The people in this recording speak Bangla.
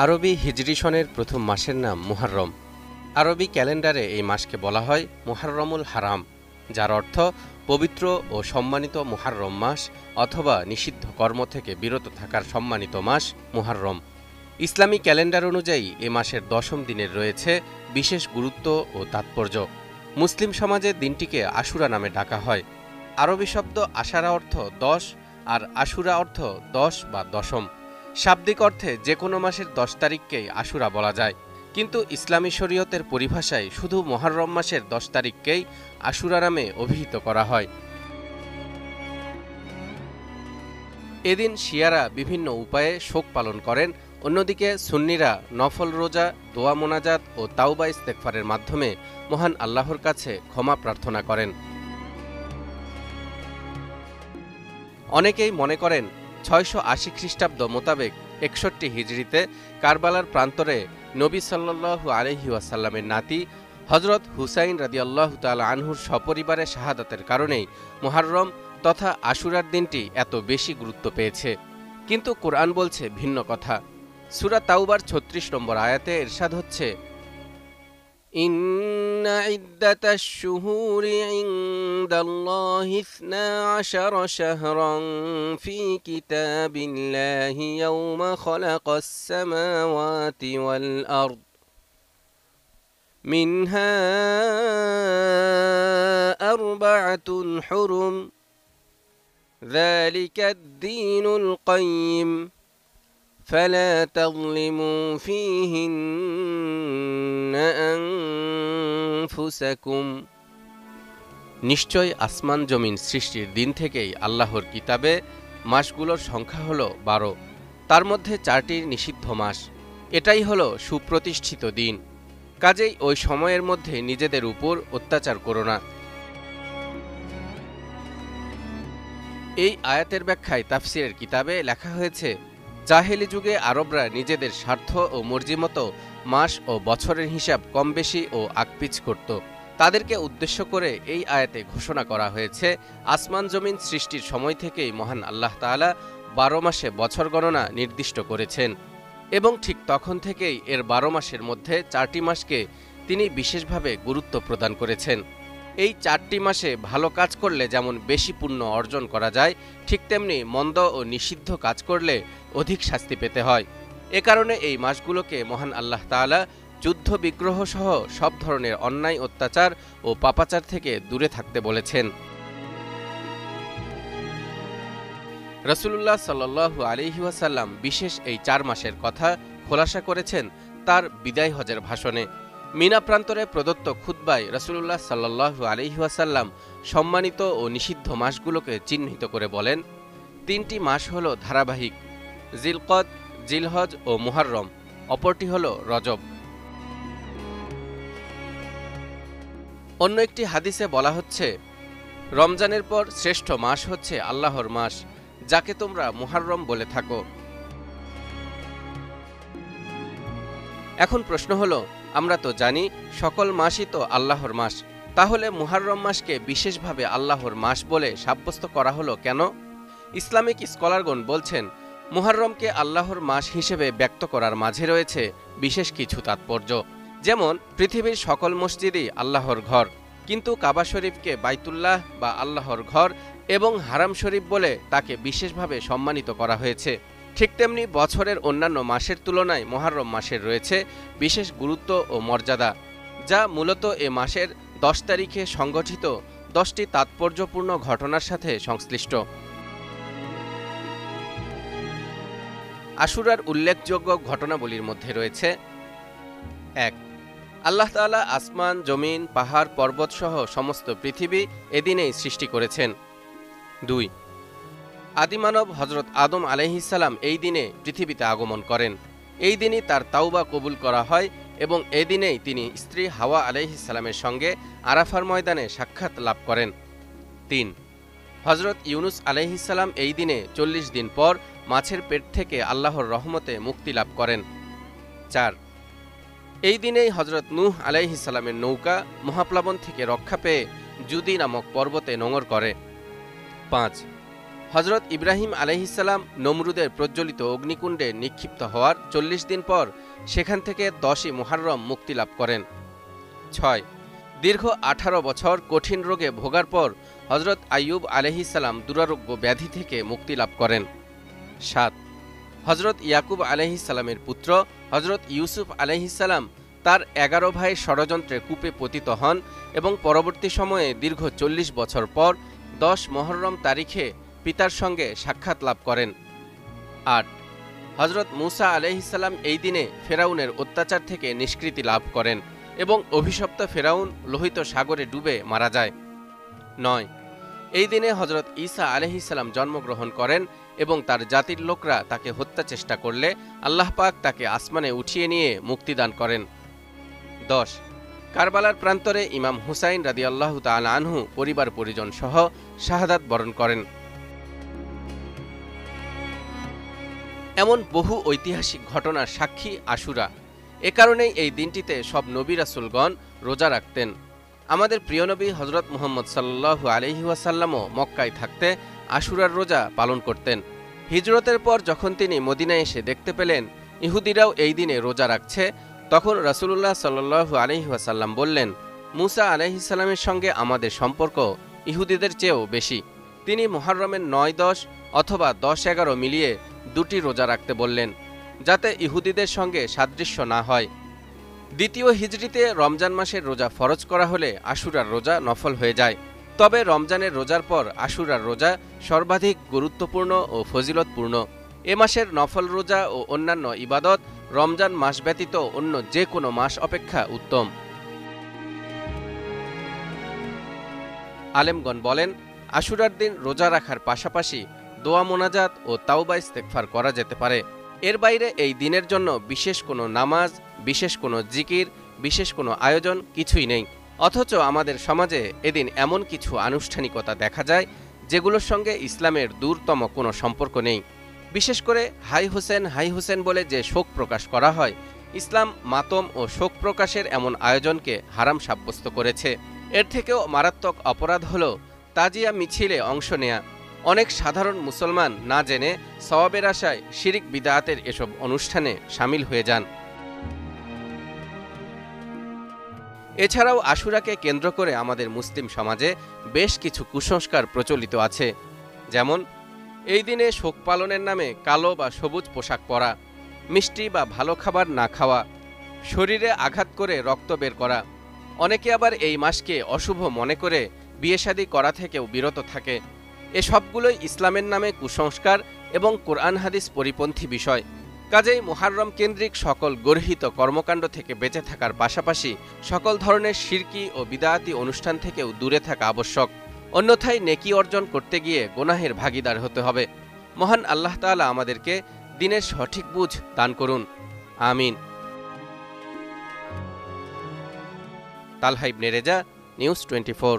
আরবি হিজরি সনের প্রথম মাসের নাম মুহররম। আরবি ক্যালেন্ডারে এই মাসকে বলা হয় মুহররমুল হারাম, যার অর্থ পবিত্র ও সম্মানিত মুহররম মাস অথবা নিষিদ্ধ কর্ম থেকে বিরত থাকার সম্মানিত মাস মুহররম। ইসলামী ক্যালেন্ডার অনুযায়ী এ মাসের দশম দিনের রয়েছে বিশেষ গুরুত্ব ও তাৎপর্য। মুসলিম সমাজে দিনটিকে আশুরা নামে ডাকা হয়। আরবি শব্দ আশারা অর্থ ১০ আর আশুরা অর্থ ১০ বা দশম। শাব্দিক অর্থে যে কোনো মাসের ১০ তারিখকেই আশুরা বলা যায়, কিন্তু ইসলামী শরীয়তের পরিভাষায় শুধু মুহররম মাসের ১০ তারিখকেই আশুরা নামে অভিহিত করা হয়। এদিন শিয়ারা বিভিন্ন উপায়ে শোক পালন করেন, অন্যদিকে সুন্নিরা নফল রোজা, দোয়া মোনাজাত ও তাওবা ইস্তেগফারের মাধ্যমে মহান আল্লাহর কাছে ক্ষমা প্রার্থনা করেন। অনেকেই মনে করেন ৬৮০ খ্রিস্টাব্দ মোতাবেক ৬১ হিজরিতে কারবালার প্রান্তরে নবী সাল্লাল্লাহু আলাইহি ওয়াসাল্লামের নাতি হযরত হুসাইন রাদিয়াল্লাহু তাআলা আনহুর সপরিবারে শাহাদাতের কারণেই মুহররম তথা আশুরার দিনটি এত বেশি গুরুত্ব পেয়েছে। কিন্তু কোরআন বলছে ভিন্ন কথা। সূরা তাওবার ৩৬ নম্বর আয়াতে ইরশাদ হচ্ছে, ইন্না ইদ্দাতাশ শুহুরি ইনদাল্লাহি ১২ শাহরান ফি কিতাবিল্লাহি ইয়াওমা খালাকাস সামাওয়াতি ওয়াল আরদ মিনহা আরবাআতুন হুরুম যালিকাদ দীনুল কাইয়্যিম ফালা তাযলিমু ফীহিন্না আনফুসাকুম। নিশ্চয় আসমান জমিন সৃষ্টির দিন থেকেই আল্লাহর কিতাবে মাসগুলোর সংখ্যা হল ১২। তার মধ্যে ৪টি নিষিদ্ধ মাস। এটাই হল সুপ্রতিষ্ঠিত দিন। কাজেই ওই সময়ের মধ্যে নিজেদের উপর অত্যাচার করো না। এই আয়াতের ব্যাখ্যায় তাফসিরের কিতাবে লেখা হয়েছে, জাহেলি যুগে আরবরা নিজেদের স্বার্থ ও মর্জিমতো মাস ও বছরের হিসাব কম বেশি ও আকপিচ করত। তাদেরকে উদ্দেশ্য করে এই আয়াতে ঘোষণা করা হয়েছে, আসমান জমিন সৃষ্টির সময় থেকেই মহান আল্লাহ তাআলা ১২ মাসে বছর গণনা নির্দিষ্ট করেছেন এবং ঠিক তখন থেকেই এর ১২ মাসের মধ্যে ৪টি মাসকে তিনি বিশেষভাবে গুরুত্ব প্রদান করেছেন। এই ৪টি মাসে ভালো কাজ করলে যেমন বেশি পুণ্য অর্জন করা যায়, ঠিক তেমনি মন্দ ও নিষিদ্ধ কাজ করলে অধিক শাস্তি পেতে হয়। এ কারণে এই মাসগুলোকে মহান আল্লাহ তাআলা যুদ্ধ বিগ্রহ সহ সব ধরনের অন্যায় অত্যাচার ও পাপাচার থেকে দূরে থাকতে বলেছেন। রাসূলুল্লাহ সাল্লাল্লাহু আলাইহি ওয়াসাল্লাম বিশেষ এই ৪ মাসের কথা খোলাসা করেছেন তার বিদায় হজের ভাষণে। মিনা প্রান্তরে প্রদত্ত খুতবায় রাসূলুল্লাহ সাল্লাল্লাহু আলাইহি ওয়াসাল্লাম সম্মানিত ও নিষিদ্ধ মাসগুলোকে চিহ্নিত করে বলেন, ৩টি মাস হল ধারাবাহিক, জিলকদ, জিলহজ ও মুহররম। অপরটি হল রজব। অন্য একটি হাদিসে বলা হচ্ছে, রমজানের পর শ্রেষ্ঠ মাস হচ্ছে আল্লাহর মাস, যাকে তোমরা মুহররম বলে থাকো। এখন প্রশ্ন হলো, আমরা তো জানি সকল মাসই তো আল্লাহর মাস, তাহলে মুহররম মাসকে বিশেষভাবে আল্লাহর মাস বলে সাব্যস্ত করা হলো কেন? ইসলামিক স্কলারগণ বলছেন, মুহররমকে আল্লাহর মাস হিসেবে ব্যক্ত করার মাঝে রয়েছে বিশেষ কিছু তাৎপর্য। যেমন পৃথিবীর সকল মসজিদই আল্লাহর ঘর, কিন্তু কাবা শরীফকে বাইতুল্লাহ বা আল্লাহর ঘর এবং হারাম শরীফ বলে তাকে বিশেষভাবে সম্মানিত করা হয়েছে। ঠিক তেমনি বছরের অন্যান্য মাসের তুলনায় মুহররম মাসের রয়েছে বিশেষ গুরুত্ব ও মর্যাদা, যা মূলত এ মাসের ১০ তারিখে সংঘটিত ১০টি তাৎপর্যপূর্ণ ঘটনার সাথে সংশ্লিষ্ট। আশুরার উল্লেখযোগ্য ঘটনাবলীর মধ্যে রয়েছে: ১. আল্লাহ তাআলা আসমান, জমিন, পাহাড়, পর্বত সহ সমস্ত পৃথিবী এদিনেই সৃষ্টি করেছেন। ২. আদিমানব হযরত আদম আলাইহিস সালাম এই দিনে পৃথিবীতে আগমন করেন। এই দিনই তার তাওবা কবুল করা হয় এবং এই দিনেই তিনি স্ত্রী হাওয়া আলাইহিস সালামের সঙ্গে আরাফার ময়দানে সাক্ষাৎ লাভ করেন। ৩. হযরত ইউনুস আলাইহিস সালাম এই দিনে ৪০ দিন পর মাছের পেট থেকে আল্লাহর রহমতে মুক্তি লাভ করেন। ৪. এই দিনেই হযরত নূহ আলাইহিস সালামের নৌকা মহাপ্লাবন থেকে রক্ষা পেয়ে জুদি নামক পর্বতে নোঙর করে। ৫. হজরত ইব্রাহিম আলাইহিসসালাম নমরুদের প্রজ্বলিত অগ্নিকুণ্ডে নিক্ষিপ্ত হওয়ার ৪০ দিন পর সেখান থেকে ১০ই মুহাররম মুক্তি লাভ করেন। ৬ দীর্ঘ ১৮ বছর কঠিন রোগে ভোগার পর হজরত আইয়ুব আলাইহিসসালাম দুরারোগ্য ব্যাধি থেকে মুক্তি লাভ করেন। ৭ হজরত ইয়াকুব আলাইহিসসালামের পুত্র হজরত ইউসুফ আলাইহিসসালাম তার ১১ ভাইয়ের ষড়যন্ত্রে কূপে পতিত হন এবং পরবর্তী সময়ে দীর্ঘ ৪০ বছর পর ১০ মুহররম তারিখে পিতার সঙ্গে সাক্ষাৎ লাভ করেন। ৮ হজরত মুসা আলাইহিসসালাম এই দিনে ফেরাউনের অত্যাচার থেকে নিষ্কৃতি লাভ করেন এবং অভিশপ্ত ফেরাউন লোহিত সাগরে ডুবে মারা যায়। ৯ এই দিনে হজরত ঈসা আলাইহিসসালাম জন্মগ্রহণ করেন এবং তার জাতির লোকরা তাকে হত্যা চেষ্টা করলে আল্লাহ পাক তাকে আসমানে উঠিয়ে নিয়ে মুক্তিদান করেন। ১০ কারবালার প্রান্তরে ইমাম হুসাইন রাদিয়াল্লাহু তাআলা আনহু পরিবার পরিজন সহ শাহাদাত বরণ করেন। এমন বহু ঐতিহাসিক ঘটনার সাক্ষী আশুরা। এ কারণেই এই দিনটিতে সব নবী রাসূলগণ রোজা রাখতেন। আমাদের প্রিয় নবী হজরত মুহাম্মদ সাল্লাল্লাহু আলাইহি ওয়াসাল্লামও মক্কায় থাকতে আশুরার রোজা পালন করতেন। হিজরতের পর যখন তিনি মদিনায় এসে দেখতে পেলেন ইহুদিরাও এই দিনে রোজা রাখছে, তখন রাসূলুল্লাহ সাল্লাল্লাহু আলাইহি ওয়াসাল্লাম বললেন, মুসা আলাইহিসসালামের সঙ্গে আমাদের সম্পর্ক ইহুদিদের চেয়েও বেশি। তিনি মুহররমের ৯-১০ অথবা ১০-১১ মিলিয়ে দুটি রোজা রাখতে বললেন, যাতে ইহুদিদের সঙ্গে সাদৃশ্য না হয়। দ্বিতীয় হিজরিতে রমজান মাসের রোজা ফরজ করা হলে আশুরার রোজা নফল হয়ে যায়। তবে রমজানের রোজার পর আশুরার রোজা সর্বাধিক গুরুত্বপূর্ণ ও ফজিলতপূর্ণ। এ মাসের নফল রোজা ও অন্যান্য ইবাদত রমজান মাস ব্যতীত অন্য যে কোনো মাস অপেক্ষা উত্তম। আলেমগণ বলেন, আশুরার দিন রোজা রাখার পাশাপাশি দোয়া মোনাজাত ও তাওবা ইস্তেগফার করা যেতে পারে। এর বাইরে এই দিনের জন্য বিশেষ কোনো নামাজ, বিশেষ কোনো জিকির, বিশেষ কোনো আয়োজন কিছুই নেই। অথচ আমাদের সমাজে এদিন এমন কিছু আনুষ্ঠানিকতা দেখা যায় যেগুলোর সঙ্গে ইসলামের দূরতম কোনো সম্পর্ক নেই। বিশেষ করে হাই হোসেন বলে যে শোক প্রকাশ করা হয়, ইসলাম মাতম ও শোক প্রকাশের এমন আয়োজনকে হারাম সাব্যস্ত করেছে। এর থেকেও মারাত্মক অপরাধ হল তাজিয়া মিছিলে অংশ নেয়া। অনেক সাধারণ মুসলমান না জেনে সওয়াবের আশায় শিরিক বিদআতের এসব অনুষ্ঠানে শামিল হয়ে যান। এছাড়াও আশুরাকে কেন্দ্র করে আমাদের মুসলিম সমাজে বেশ কিছু কুসংস্কার প্রচলিত আছে। যেমন, এই দিনে শোক পালনের নামে কালো বা সবুজ পোশাক পরা, মিষ্টি বা ভালো খাবার না খাওয়া, শরীরে আঘাত করে রক্ত বের করা। অনেকে আবার এই মাসকে অশুভ মনে করে বিয়ে শাদী করা থেকেও বিরত থাকে। এ সবগুলোই ইসলামের নামে কুসংস্কার এবং কোরআন হাদিস পরিপন্থী বিষয়। কাজেই মুহররম কেন্দ্রিক সকল গর্হিত কর্মকাণ্ড থেকে বেঁচে থাকার পাশাপাশি সকল ধরনের শিরকি ও বিদআতি অনুষ্ঠান থেকেও দূরে থাকা আবশ্যক। অন্যথায় নেকি অর্জন করতে গিয়ে গুনাহের ভাগীদার হতে হবে। মহান আল্লাহ তাআলা আমাদেরকে দ্বীনের সঠিক বুঝ দান করুন। আমিন। তালহা ইবনে রেজা, নিউজ 24।